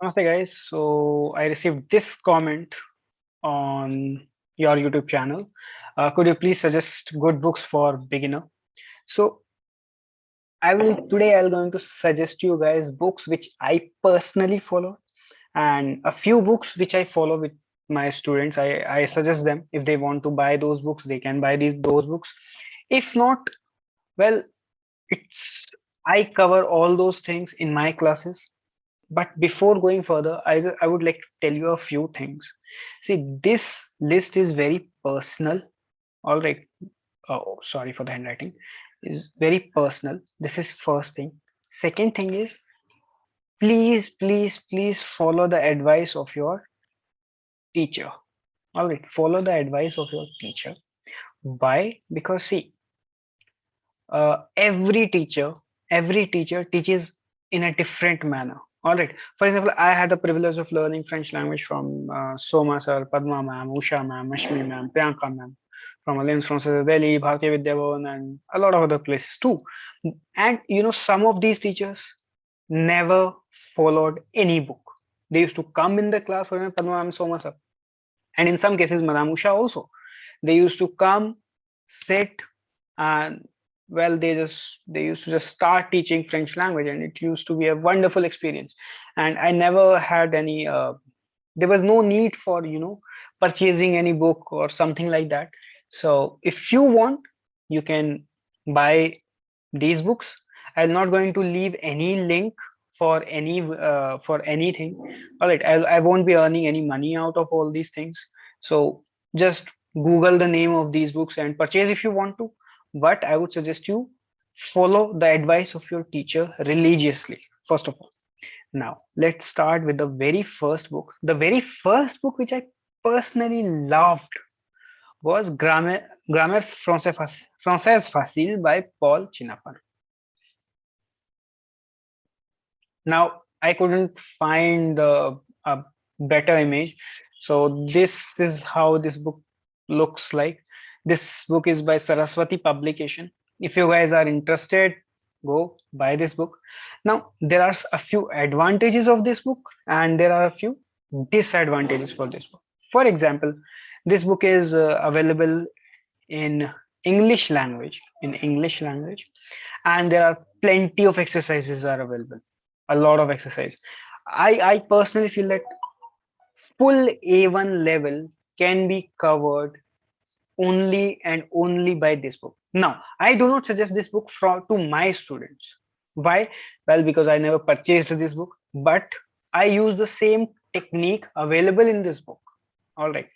Namaste guys. So I received this comment on your YouTube channel. Could you please suggest good books for beginner? So I'll going to suggest you guys books which I personally follow and a few books which I follow with my students. I suggest them if they want to buy those books, they can buy those books. If not, well, it's I cover all those things in my classes. But before going further, I would like to tell you a few things. See, this list is very personal. All right. Oh, sorry for the handwriting. Is very personal. This is first thing. Second thing is please follow the advice of your teacher. All right. Follow the advice of your teacher. Why? Because see, every teacher teaches in a different manner. All right, for example, I had the privilege of learning French language from Soma sir, Padma ma'am, Usha ma'am, Mashmi ma'am, Priyanka ma'am, from Alliance Francaise Delhi, Bharatiya Vidya Bhavan, and a lot of other places too. And some of these teachers never followed any book. They used to come in the class, for example, Padma ma'am, Soma sir, and in some cases Madam Usha also. They used to come, sit, and well, they used to just start teaching French language, and it used to be a wonderful experience. And I never had any there was no need for purchasing any book or something like that. So if you want, you can buy these books. I'm not going to leave any link for anything. All right, I won't be earning any money out of all these things. So just Google the name of these books and purchase if you want to. But I would suggest you follow the advice of your teacher religiously, first of all. Now, let's start with the very first book. The very first book which I personally loved was Grammar Française Facile by Paul Chinappan. Now, I couldn't find a better image. So this is how this book looks like. This book is by Saraswati Publication. If you guys are interested, go buy this book. Now, there are a few advantages of this book and there are a few disadvantages for this book. For example, this book is available in English language, and there are plenty of exercises are available, a lot of exercise. I personally feel that full A1 level can be covered only and only by this book. Now, I do not suggest this book to my students. Why? Well, because I never purchased this book, but I use the same technique available in this book. All right.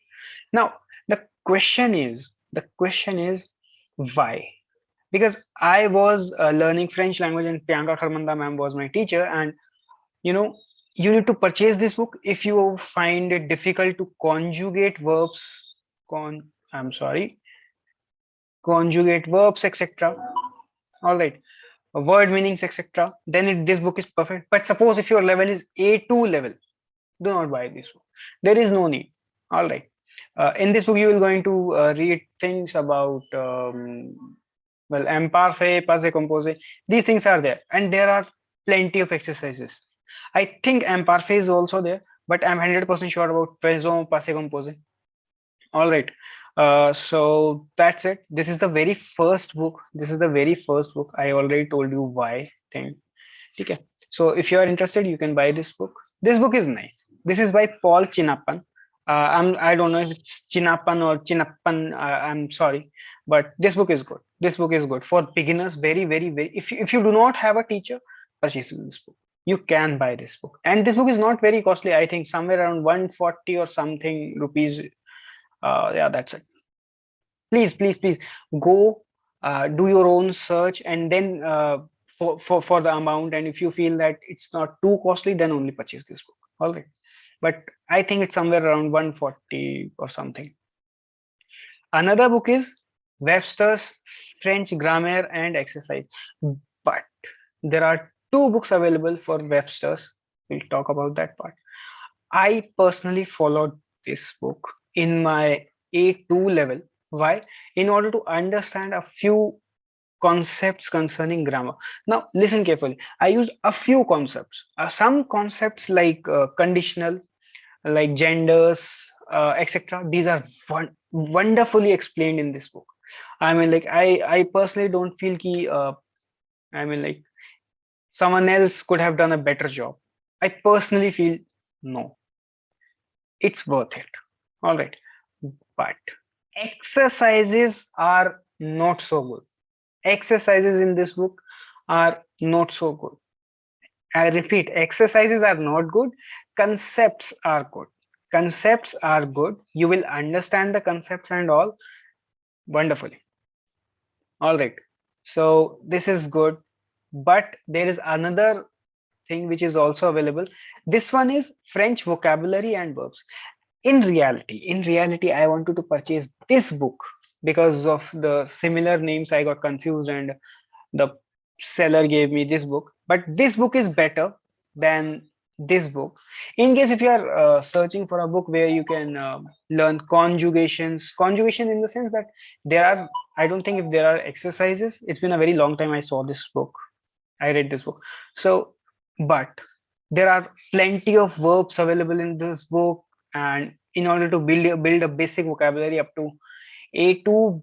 Now, the question is why? Because I was learning French language and Priyanka Kharmanda ma'am was my teacher, and you know you need to purchase this book if you find it difficult to conjugate verbs, con I'm sorry, conjugate verbs, etc. All right, word meanings, etc. Then this book is perfect. But suppose if your level is A2 level, do not buy this book. There is no need. All right. In this book, you will going to read things about well, imparfait, passé composé. These things are there, and there are plenty of exercises. I think imparfait is also there, but I'm 100% sure about présent, passé composé. All right. So that's it. This is the very first book. This is the very first book. I already told you why thing. Okay. So if you are interested, you can buy this book. This book is nice. This is by Paul Chinappan. I don't know if it's Chinappan or Chinappan. I'm sorry, but this book is good. This book is good for beginners. Very. If you do not have a teacher, purchase this book. You can buy this book, and this book is not very costly. I think somewhere around 140 or something rupees. Yeah, that's it. Please go do your own search, and then for the amount, and if you feel that it's not too costly, then only purchase this book. All right, but I think it's somewhere around 140 or something. Another book is Webster's French Grammar and Exercise, but there are two books available for Webster's. We'll talk about that part. I personally followed this book in my A2 level. Why? In order to understand a few concepts concerning grammar. Now, listen carefully. I used a few concepts. Some concepts like conditional, like genders, etc. These are wonderfully explained in this book. I mean, like I personally don't feel ki. I mean, like someone else could have done a better job. I personally feel no, it's worth it. All right, but exercises are not so good. Exercises in this book are not so good. I repeat, exercises are not good. Concepts are good. Concepts are good. You will understand the concepts and all wonderfully. All right. So this is good. But there is another thing which is also available. This one is French vocabulary and verbs. In reality, I wanted to purchase this book because of the similar names. I got confused and the seller gave me this book, but this book is better than this book. In case if you are searching for a book where you can learn conjugation in the sense that there are, I don't think if there are exercises. It's been a very long time I saw this book, I read this book. So, but there are plenty of verbs available in this book, and in order to build a basic vocabulary up to A2,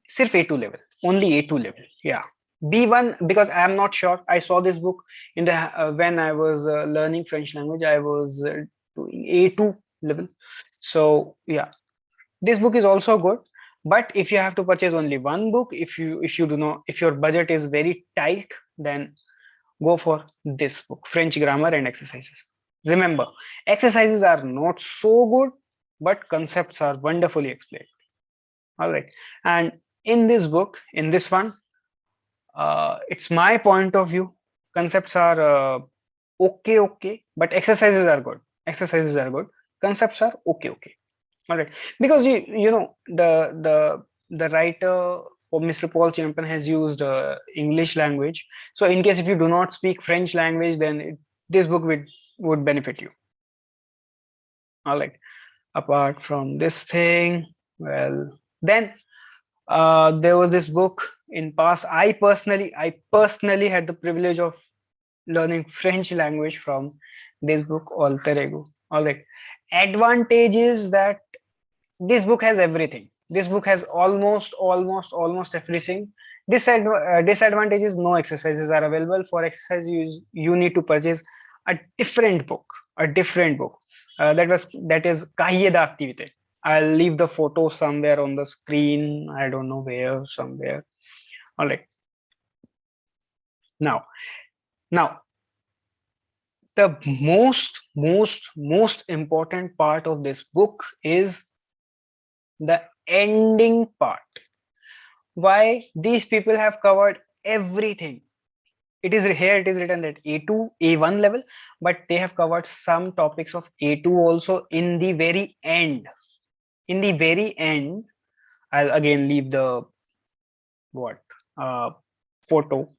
sirf A2 level, only A2 level. Yeah. B1, because I am not sure. I saw this book in the when I was learning French language. I was doing A2 level. So yeah, this book is also good. But if you have to purchase only one book, if you do not, if your budget is very tight, then go for this book, French grammar and exercises. Remember, exercises are not so good, but concepts are wonderfully explained. All right. And in this book, in this one, it's my point of view. Concepts are okay, but exercises are good. Exercises are good. Concepts are okay. All right, because you know the writer or Mr. Paul Champion has used English language. So in case if you do not speak French language, then this book would benefit you. All right. Apart from this thing, well, then there was this book in past. I personally had the privilege of learning French language from this book, Alter Ego. All right. Advantage is that this book has everything. This book has almost everything. Disadvantage is no exercises are available. For exercise, you need to purchase a different book. A different book. That is Kahiye da Activité. I'll leave the photo somewhere on the screen. I don't know where, somewhere. All right. Now, now the most important part of this book is the ending part. Why these people have covered everything. It is here, it is written that A2 A1 level, but they have covered some topics of A2 also in the very end. In the very end, I'll again leave the what uh, photo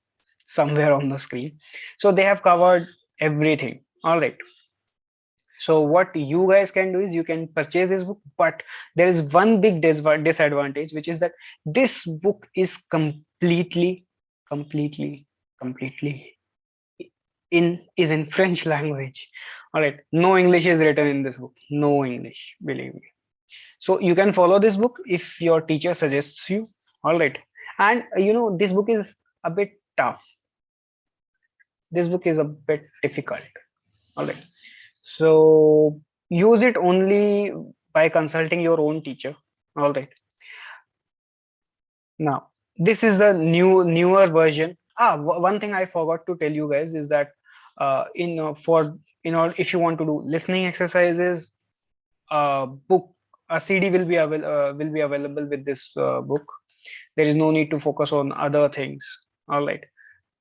somewhere on the screen. So they have covered everything. All right. So what you guys can do is you can purchase this book, but there is one big disadvantage, which is that this book is completely in French language. All right, no English is written in this book. No English, believe me. So you can follow this book if your teacher suggests you. All right, and this book is a bit tough. This book is a bit difficult. All right. So use it only by consulting your own teacher. All right. Now this is the newer version. One thing I forgot to tell you guys is that in for in order if you want to do listening exercises, book a CD will be available with this book. There is no need to focus on other things. All right.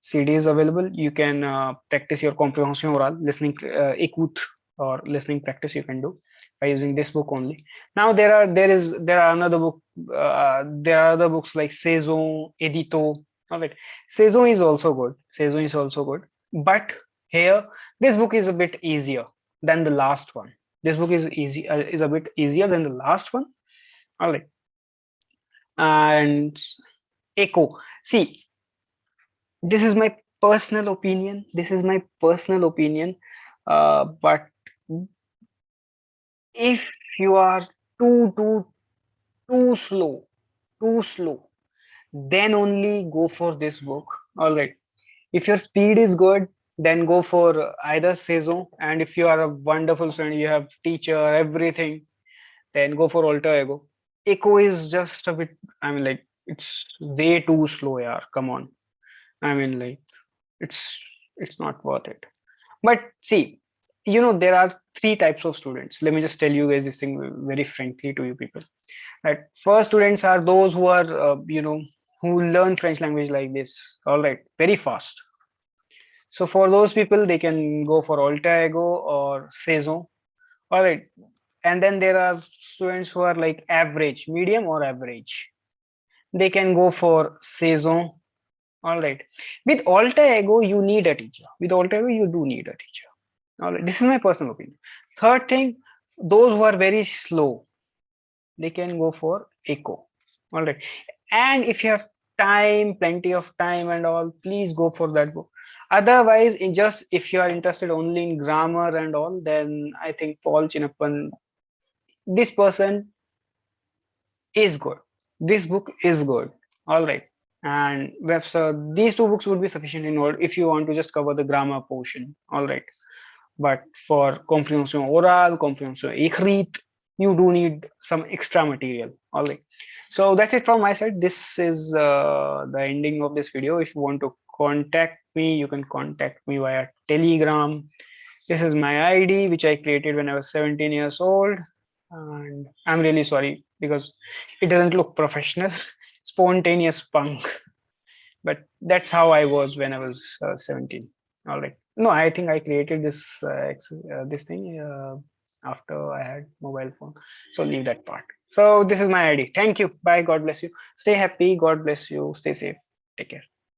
CD is available. You can practice your comprehension oral, listening, écoute, or listening practice you can do by using this book only. Now there are another book. There are other books like Saison, Edito. All right, Saison is also good. Saison is also good. But here, this book is a bit easier than the last one. This book is a bit easier than the last one. All right, and Echo. See, This is my personal opinion. This is my personal opinion. But if you are too, too, too slow, too slow, then only go for this book. All right. If your speed is good, then go for either Saison. And if you are a wonderful student, you have teacher, everything, then go for alter ego. Echo is just a bit, I mean, like, it's way too slow, yeah. Come on. I mean, like, it's it's not worth it. But see, there are three types of students. Let me just tell you guys this thing very frankly to you people. That first students are those who are, who learn French language like this, all right, very fast. So for those people, they can go for alter ego or saison. All right. And then there are students who are like average, medium or average. They can go for saison. All right. With alter ego, you need a teacher. With alter ego, you do need a teacher. All right. This is my personal opinion. Third thing, those who are very slow, they can go for echo. All right. And if you have time, plenty of time and all, please go for that book. Otherwise, in just if you are interested only in grammar and all, then I think Paul Chinappan, this person is good. This book is good. All right. And so these two books would be sufficient in order if you want to just cover the grammar portion. All right. But for comprehension oral, comprehension écrite, you do need some extra material. All right. So that's it from my side. This is the ending of this video. If you want to contact me, you can contact me via Telegram. This is my ID, which I created when I was 17 years old. And I'm really sorry because it doesn't look professional. Spontaneous punk. But that's how I was when I was 17. All right. No, I think I created this thing after I had mobile phone. So leave that part. So this is my ID. Thank you. Bye. God bless you. Stay happy. God bless you. Stay safe. Take care.